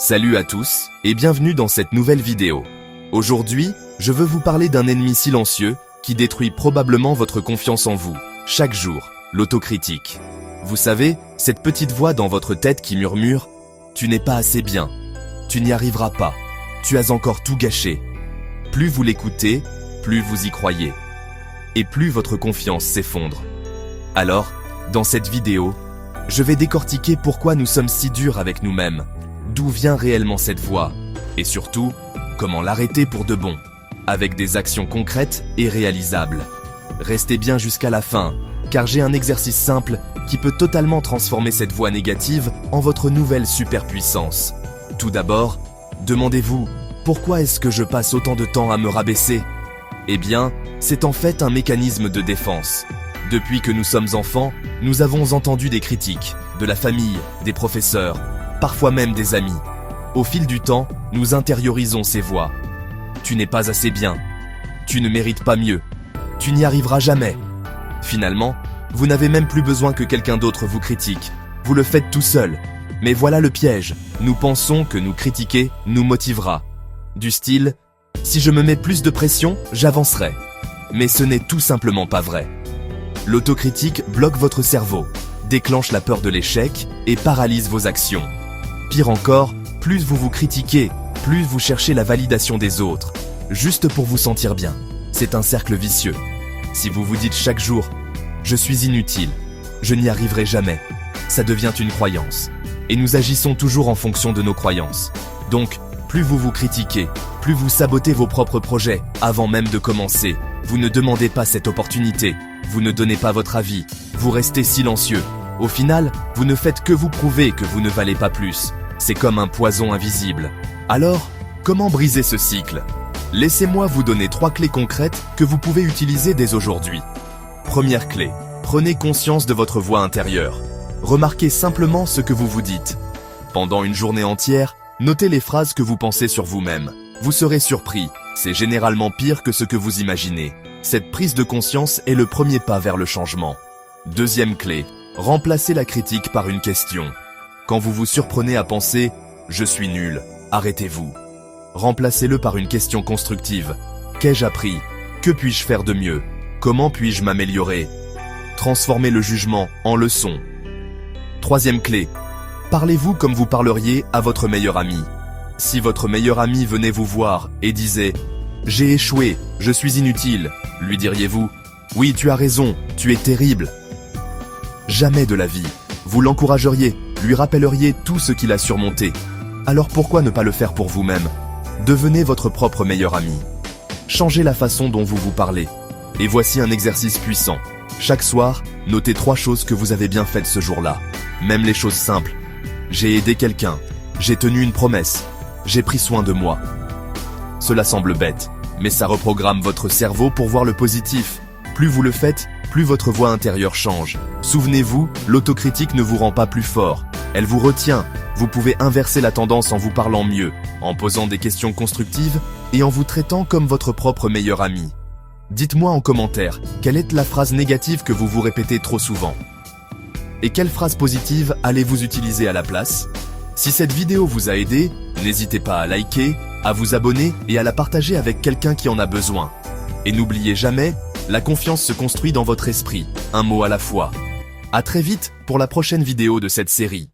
Salut à tous et bienvenue dans cette nouvelle vidéo. Aujourd'hui, je veux vous parler d'un ennemi silencieux qui détruit probablement votre confiance en vous, chaque jour, l'autocritique. Vous savez, cette petite voix dans votre tête qui murmure « Tu n'es pas assez bien, tu n'y arriveras pas, tu as encore tout gâché ». Plus vous l'écoutez, plus vous y croyez. Et plus votre confiance s'effondre. Alors, dans cette vidéo, je vais décortiquer pourquoi nous sommes si durs avec nous-mêmes, d'où vient réellement cette voix, et surtout, comment l'arrêter pour de bon, avec des actions concrètes et réalisables. Restez bien jusqu'à la fin, car j'ai un exercice simple qui peut totalement transformer cette voix négative en votre nouvelle superpuissance. Tout d'abord, demandez-vous, pourquoi est-ce que je passe autant de temps à me rabaisser ? Eh bien, c'est en fait un mécanisme de défense. Depuis que nous sommes enfants, nous avons entendu des critiques, de la famille, des professeurs, parfois même des amis. Au fil du temps, nous intériorisons ces voix. Tu n'es pas assez bien. Tu ne mérites pas mieux. Tu n'y arriveras jamais. Finalement, vous n'avez même plus besoin que quelqu'un d'autre vous critique. Vous le faites tout seul. Mais voilà le piège. Nous pensons que nous critiquer nous motivera. Du style, si je me mets plus de pression, j'avancerai. Mais ce n'est tout simplement pas vrai. L'autocritique bloque votre cerveau, déclenche la peur de l'échec et paralyse vos actions. Pire encore, plus vous vous critiquez, plus vous cherchez la validation des autres, juste pour vous sentir bien. C'est un cercle vicieux. Si vous vous dites chaque jour « Je suis inutile, je n'y arriverai jamais », ça devient une croyance. Et nous agissons toujours en fonction de nos croyances. Donc, plus vous vous critiquez, plus vous sabotez vos propres projets avant même de commencer. Vous ne demandez pas cette opportunité, vous ne donnez pas votre avis, vous restez silencieux. Au final, vous ne faites que vous prouver que vous ne valez pas plus. C'est comme un poison invisible. Alors, comment briser ce cycle ? Laissez-moi vous donner 3 clés concrètes que vous pouvez utiliser dès aujourd'hui. Première clé, prenez conscience de votre voix intérieure. Remarquez simplement ce que vous vous dites. Pendant une journée entière, notez les phrases que vous pensez sur vous-même. Vous serez surpris, c'est généralement pire que ce que vous imaginez. Cette prise de conscience est le premier pas vers le changement. Deuxième clé, remplacez la critique par une question. Quand vous vous surprenez à penser « Je suis nul », arrêtez-vous. Remplacez-le par une question constructive. Qu'ai-je appris ? Que puis-je faire de mieux ? Comment puis-je m'améliorer ? Transformez le jugement en leçon. Troisième clé, parlez-vous comme vous parleriez à votre meilleur ami. Si votre meilleur ami venait vous voir et disait « J'ai échoué, je suis inutile », lui diriez-vous « Oui, tu as raison, tu es terrible ». Jamais de la vie. Vous l'encourageriez, lui rappelleriez tout ce qu'il a surmonté. Alors pourquoi ne pas le faire pour vous-même ? Devenez votre propre meilleur ami. Changez la façon dont vous vous parlez. Et voici un exercice puissant. Chaque soir, notez 3 choses que vous avez bien faites ce jour-là. Même les choses simples. J'ai aidé quelqu'un. J'ai tenu une promesse. J'ai pris soin de moi. Cela semble bête, mais ça reprogramme votre cerveau pour voir le positif. Plus vous le faites, plus votre voix intérieure change. Souvenez-vous, l'autocritique ne vous rend pas plus fort. Elle vous retient. Vous pouvez inverser la tendance en vous parlant mieux, en posant des questions constructives et en vous traitant comme votre propre meilleur ami. Dites-moi en commentaire, quelle est la phrase négative que vous vous répétez trop souvent ? Et quelle phrase positive allez-vous utiliser à la place ? Si cette vidéo vous a aidé, n'hésitez pas à liker, à vous abonner et à la partager avec quelqu'un qui en a besoin. Et n'oubliez jamais, la confiance se construit dans votre esprit, un mot à la fois. À très vite pour la prochaine vidéo de cette série.